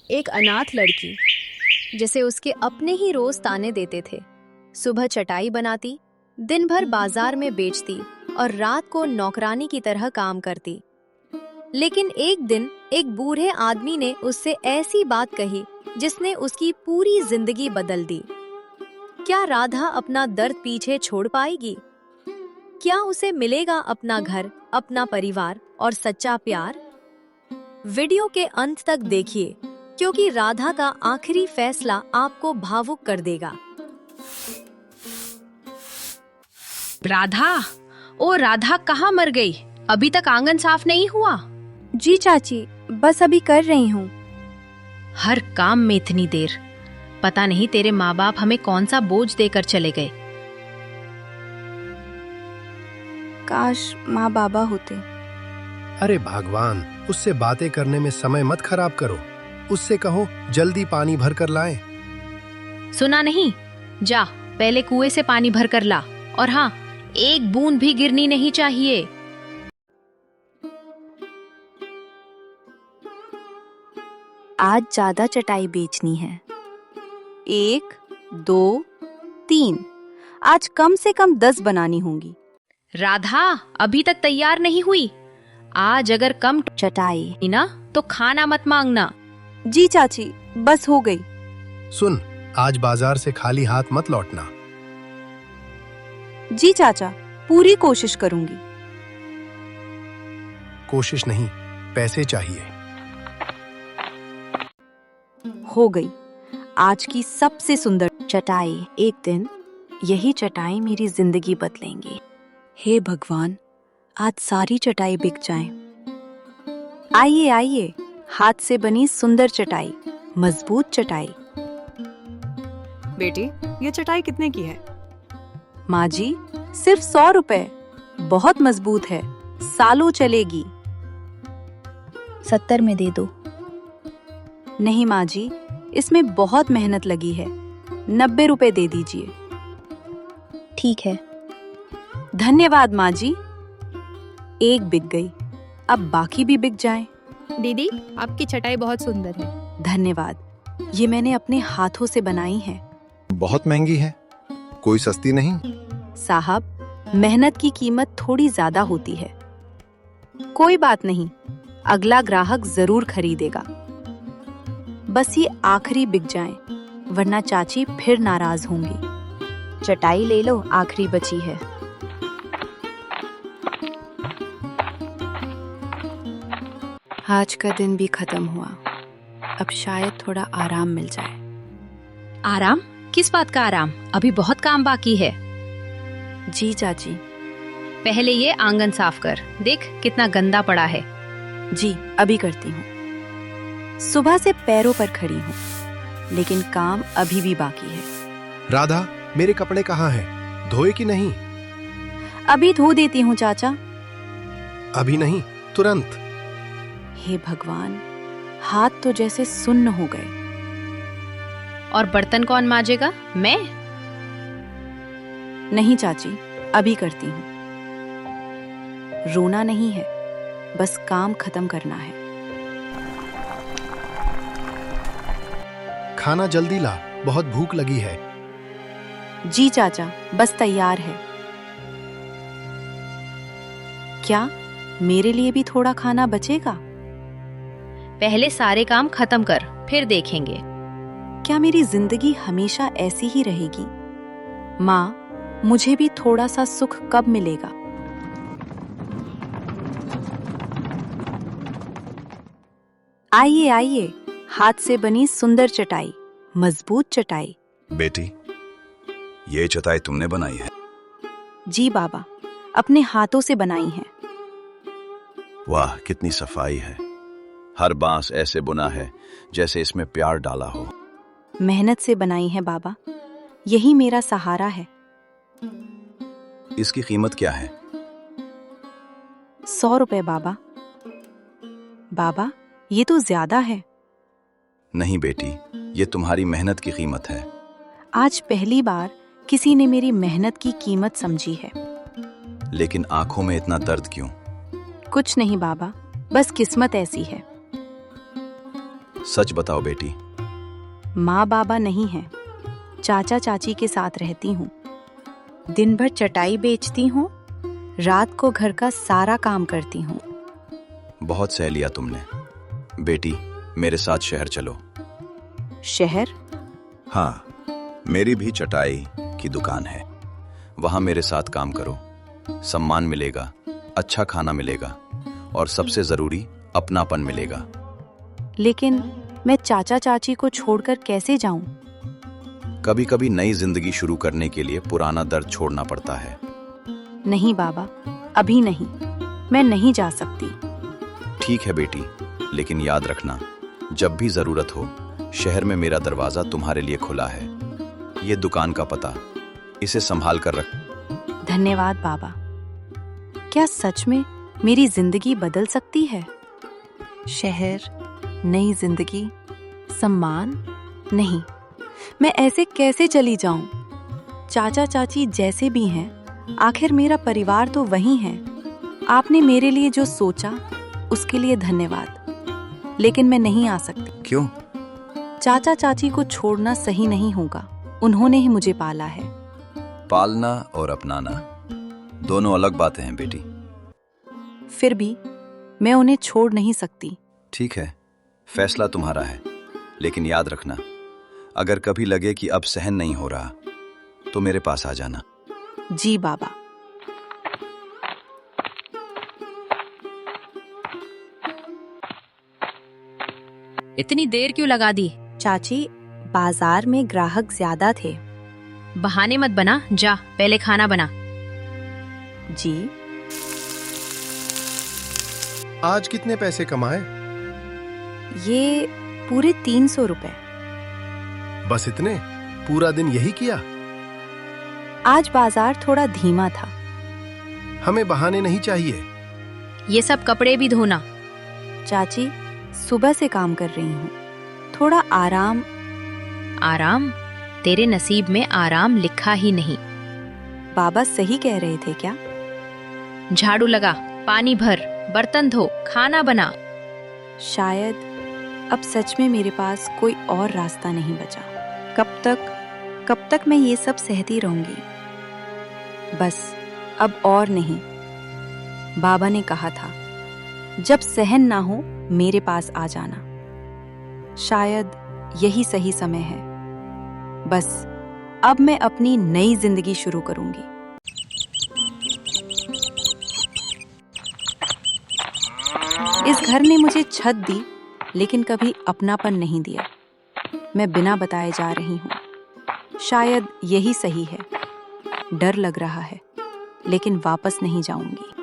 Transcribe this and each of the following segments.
एक अनाथ लड़की जिसे उसके अपने ही रोज ताने देते थे। सुबह चटाई बनाती, दिन भर बाजार में बेचती और रात को नौकरानी की तरह काम करती। लेकिन एक दिन एक बूढ़े आदमी ने उससे ऐसी बात कही जिसने उसकी पूरी जिंदगी बदल दी। क्या राधा अपना दर्द पीछे छोड़ पाएगी? क्या उसे मिलेगा अपना घर, अपना परिवार और सच्चा प्यार? वीडियो के अंत तक देखिए, क्योंकि राधा का आखिरी फैसला आपको भावुक कर देगा। राधा, ओ राधा, कहाँ मर गई? अभी तक आंगन साफ नहीं हुआ? जी चाची, बस अभी कर रही हूँ। हर काम में इतनी देर। पता नहीं तेरे माँ बाप हमें कौन सा बोझ देकर चले गए। काश माँ बाबा होते। अरे भगवान, उससे बातें करने में समय मत खराब करो। उससे कहो जल्दी पानी भर कर लाए। सुना नहीं? जा पहले कुएं से पानी भर कर ला, और हाँ, एक बूंद भी गिरनी नहीं चाहिए। आज ज्यादा चटाई बेचनी है। 1, 2, 3। आज कम से कम 10 बनानी होंगी। राधा, अभी तक तैयार नहीं हुई। आज अगर कम चटाई ना तो खाना मत मांगना। जी चाची, बस हो गई। सुन, आज बाजार से खाली हाथ मत लौटना। जी चाचा, पूरी कोशिश करूंगी। कोशिश नहीं, पैसे चाहिए। हो गई आज की सबसे सुंदर चटाई। एक दिन यही चटाई मेरी जिंदगी बदलेंगी। हे भगवान, आज सारी चटाई बिक जाए। आइए आइए, हाथ से बनी सुंदर चटाई, मजबूत चटाई। बेटी, ये चटाई कितने की है? माँ जी, सिर्फ 100 रुपए। बहुत मजबूत है, सालों चलेगी। 70 में दे दो। नहीं माँ जी, इसमें बहुत मेहनत लगी है। 90 रुपए दे दीजिए। ठीक है। धन्यवाद माँ जी। एक बिक गई, अब बाकी भी बिक जाएं। दीदी, आपकी चटाई बहुत सुंदर है। धन्यवाद, ये मैंने अपने हाथों से बनाई है। बहुत महंगी है, कोई सस्ती नहीं। साहब, मेहनत की कीमत थोड़ी ज्यादा होती है। कोई बात नहीं, अगला ग्राहक जरूर खरीदेगा। बस ये आखिरी बिक जाए, वरना चाची फिर नाराज होंगी। चटाई ले लो, आखिरी बची है। आज का दिन भी खत्म हुआ। अब शायद थोड़ा आराम मिल जाए। आराम? किस बात का आराम? अभी बहुत काम बाकी है। जी चाची। पहले ये आंगन साफ कर, देख कितना गंदा पड़ा है। जी, अभी करती हूँ। सुबह से पैरों पर खड़ी हूँ, लेकिन काम अभी भी बाकी है। राधा, मेरे कपड़े कहाँ हैं? धोए कि नहीं? अभी धो देती हूँ चाचा। अभी नहीं, तुरंत। हे भगवान, हाथ तो जैसे सुन्न हो गए। और बर्तन कौन मांजेगा? मैं? नहीं चाची, अभी करती हूँ। रोना नहीं है, बस काम खत्म करना है। खाना जल्दी ला, बहुत भूख लगी है। जी चाचा, बस तैयार है। क्या मेरे लिए भी थोड़ा खाना बचेगा? पहले सारे काम खत्म कर, फिर देखेंगे। क्या मेरी जिंदगी हमेशा ऐसी ही रहेगी? माँ, मुझे भी थोड़ा सा सुख कब मिलेगा? आइए आइए, हाथ से बनी सुंदर चटाई, मजबूत चटाई। बेटी, ये चटाई तुमने बनाई है? जी बाबा, अपने हाथों से बनाई है। वाह, कितनी सफाई है। हर बांस ऐसे बुना है जैसे इसमें प्यार डाला हो। मेहनत से बनाई है बाबा, यही मेरा सहारा है। इसकी कीमत क्या है? 100 रुपए बाबा। बाबा, ये तो ज्यादा है। नहीं बेटी, ये तुम्हारी मेहनत की कीमत है। आज पहली बार किसी ने मेरी मेहनत की कीमत समझी है। लेकिन आंखों में इतना दर्द क्यों? कुछ नहीं बाबा, बस किस्मत ऐसी है। सच बताओ बेटी। माँ बाबा नहीं हैं, चाचा चाची के साथ रहती हूँ। दिन भर चटाई बेचती हूँ, रात को घर का सारा काम करती हूँ। बहुत सह लिया तुमने। बेटी, मेरे साथ शहर चलो। शहर? हाँ, मेरी भी चटाई की दुकान है। वहां मेरे साथ काम करो, सम्मान मिलेगा, अच्छा खाना मिलेगा और सबसे जरूरी अपनापन मिलेगा। लेकिन मैं चाचा चाची को छोड़कर कैसे जाऊं? कभी कभी नई जिंदगी शुरू करने के लिए पुराना दर्द छोड़ना पड़ता है। नहीं बाबा, अभी नहीं, मैं नहीं जा सकती। ठीक है बेटी, लेकिन याद रखना, जब भी जरूरत हो शहर में मेरा दरवाजा तुम्हारे लिए खुला है। ये दुकान का पता, इसे संभाल कर रख। धन्यवाद बाबा। क्या सच में मेरी जिंदगी बदल सकती है? शहर, नई जिंदगी, सम्मान? नहीं, मैं ऐसे कैसे चली जाऊं? चाचा चाची जैसे भी हैं, आखिर मेरा परिवार तो वही है। आपने मेरे लिए जो सोचा उसके लिए धन्यवाद, लेकिन मैं नहीं आ सकती। क्यों? चाचा चाची को छोड़ना सही नहीं होगा, उन्होंने ही मुझे पाला है। पालना और अपनाना दोनों अलग बातें हैं बेटी। फिर भी मैं उन्हें छोड़ नहीं सकती। ठीक है, फैसला तुम्हारा है, लेकिन याद रखना, अगर कभी लगे कि अब सहन नहीं हो रहा तो मेरे पास आ जाना। जी बाबा। इतनी देर क्यों लगा दी? चाची, बाजार में ग्राहक ज्यादा थे। बहाने मत बना, जा पहले खाना बना। जी। आज कितने पैसे कमाए? ये पूरे 300 रुपए। बस इतने? पूरा दिन यही किया? आज बाजार थोड़ा धीमा था। हमें बहाने नहीं चाहिए। ये सब कपड़े भी धोना। चाची, सुबह से काम कर रही हूँ, थोड़ा आराम। आराम? तेरे नसीब में आराम लिखा ही नहीं। बाबा सही कह रहे थे क्या? झाड़ू लगा, पानी भर, बर्तन धो, खाना बना। शायद अब सच में मेरे पास कोई और रास्ता नहीं बचा। कब तक मैं ये सब सहती रहूंगी? बस अब और नहीं। बाबा ने कहा था, जब सहन ना हो मेरे पास आ जाना। शायद यही सही समय है। बस अब मैं अपनी नई जिंदगी शुरू करूंगी। इस घर ने मुझे छत दी, लेकिन कभी अपनापन नहीं दिया। मैं बिना बताए जा रही हूँ। शायद यही सही है। डर लग रहा है, लेकिन वापस नहीं जाऊंगी।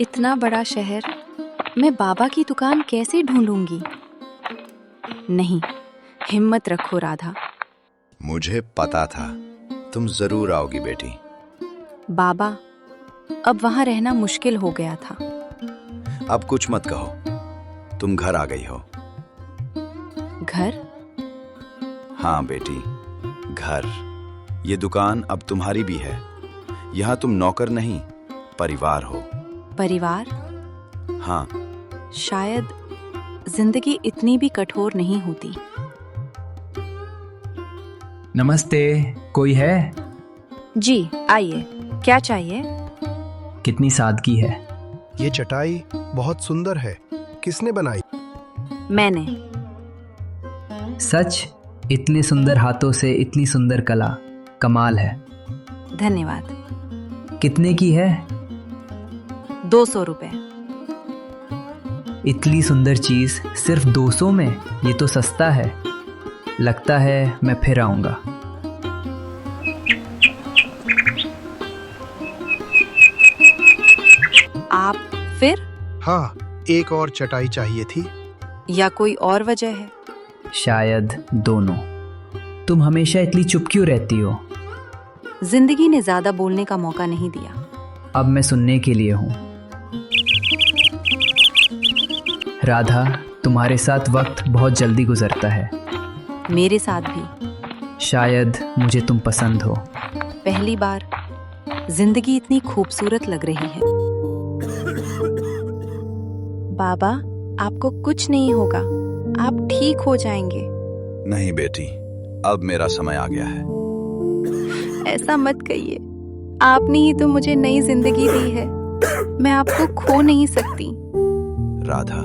इतना बड़ा शहर, मैं बाबा की दुकान कैसे ढूंढूंगी? नहीं, हिम्मत रखो राधा। मुझे पता था तुम जरूर आओगी बेटी। बाबा, अब वहां रहना मुश्किल हो गया था। अब कुछ मत कहो, तुम घर आ गई हो। घर? हाँ बेटी, घर। ये दुकान अब तुम्हारी भी है। यहाँ तुम नौकर नहीं, परिवार हो। परिवार? हाँ। शायद जिंदगी इतनी भी कठोर नहीं होती। नमस्ते, कोई है? जी आइए, क्या चाहिए? कितनी सादगी है। ये चटाई बहुत सुंदर है, किसने बनाई? मैंने। सच? इतने सुंदर हाथों से इतनी सुंदर कला, कमाल है। धन्यवाद। कितने की है? 200 रुपए। इतनी सुंदर चीज सिर्फ 200 में? ये तो सस्ता है। लगता है मैं फिर आऊंगा। आप फिर? हाँ, एक और चटाई चाहिए थी। या कोई और वजह है? शायद दोनों। तुम हमेशा इतनी चुप क्यों रहती हो? जिंदगी ने ज्यादा बोलने का मौका नहीं दिया। अब मैं सुनने के लिए हूँ। राधा, तुम्हारे साथ वक्त बहुत जल्दी गुजरता है। मेरे साथ भी। शायद मुझे तुम पसंद हो। पहली बार जिंदगी इतनी खूबसूरत लग रही है। बाबा, आपको कुछ नहीं होगा, आप ठीक हो जाएंगे। नहीं बेटी, अब मेरा समय आ गया है। ऐसा मत कहिए, आपने ही तो मुझे नई जिंदगी दी है, मैं आपको खो नहीं सकती। राधा,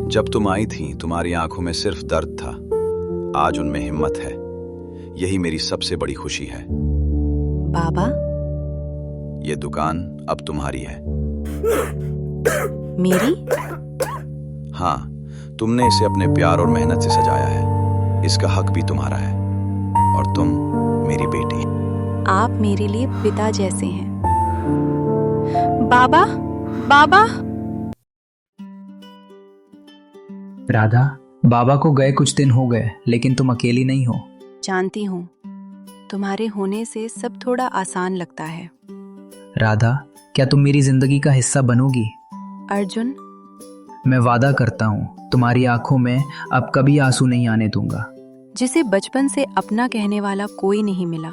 जब तुम आई थी तुम्हारी आंखों में सिर्फ दर्द था, आज उनमें हिम्मत है। यही मेरी सबसे बड़ी खुशी है। बाबा, ये दुकान अब तुम्हारी है। मेरी? हाँ, तुमने इसे अपने प्यार और मेहनत से सजाया है। इसका हक भी तुम्हारा है, और तुम मेरी बेटी। आप मेरे लिए पिता जैसे हैं। बाबा, बाबा। राधा, बाबा को गए कुछ दिन हो गए, लेकिन तुम अकेली नहीं हो। जानती हूँ, तुम्हारे होने से सब थोड़ा आसान लगता है। राधा, क्या तुम मेरी जिंदगी का हिस्सा बनोगी? अर्जुन, मैं वादा करता हूँ तुम्हारी आंखों में अब कभी आंसू नहीं आने दूंगा। जिसे बचपन से अपना कहने वाला कोई नहीं मिला,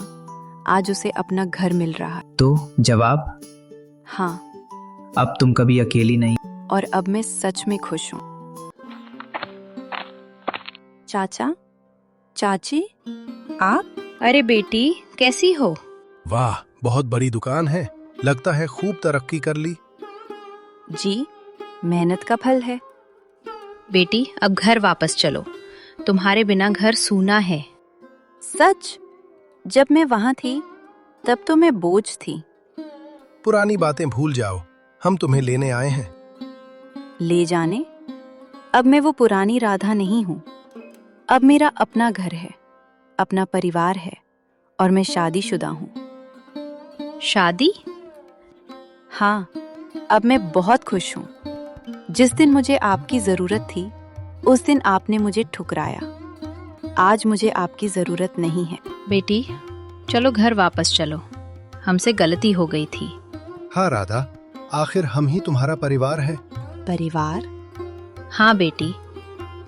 आज उसे अपना घर मिल रहा है। तो जवाब? हाँ, अब तुम कभी अकेली नहीं। और अब मैं सच में खुश हूँ। चाचा, चाची, आप? अरे बेटी, कैसी हो? वाह, बहुत बड़ी दुकान है, लगता है खूब तरक्की कर ली। जी, मेहनत का फल है। बेटी, अब घर वापस चलो, तुम्हारे बिना घर सूना है। सच? जब मैं वहां थी तब तो मैं बोझ थी। पुरानी बातें भूल जाओ, हम तुम्हें लेने आए हैं। ले जाने? अब मैं वो पुरानी राधा नहीं हूँ। अब मेरा अपना घर है, अपना परिवार है, और मैं शादीशुदा हूँ। शादी? हाँ, अब मैं बहुत खुश हूँ। जिस दिन मुझे आपकी जरूरत थी, उस दिन आपने मुझे ठुकराया। आज मुझे आपकी जरूरत नहीं है। बेटी, चलो घर वापस चलो, हमसे गलती हो गई थी। हाँ राधा, आखिर हम ही तुम्हारा परिवार है। परिवार? हाँ बेटी,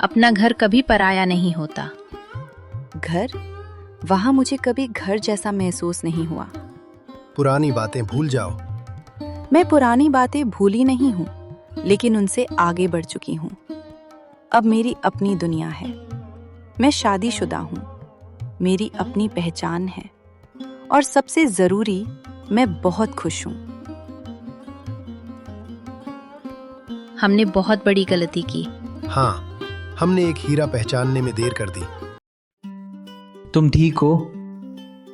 अपना घर कभी पराया नहीं होता। घर? वहां मुझे कभी घर जैसा महसूस नहीं हुआ। पुरानी बातें भूल जाओ। मैं पुरानी बातें भूली नहीं हूँ, लेकिन उनसे आगे बढ़ चुकी हूँ। अब मेरी अपनी दुनिया है। मैं शादीशुदा हूँ, मेरी अपनी पहचान है, और सबसे जरूरी, मैं बहुत खुश हूँ। हमने बहुत बड़ी गलती की। हाँ, हमने एक हीरा पहचानने में देर कर दी। तुम ठीक हो?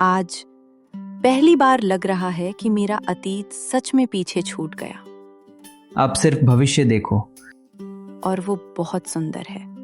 आज पहली बार लग रहा है कि मेरा अतीत सच में पीछे छूट गया। अब सिर्फ भविष्य देखो। और वो बहुत सुंदर है।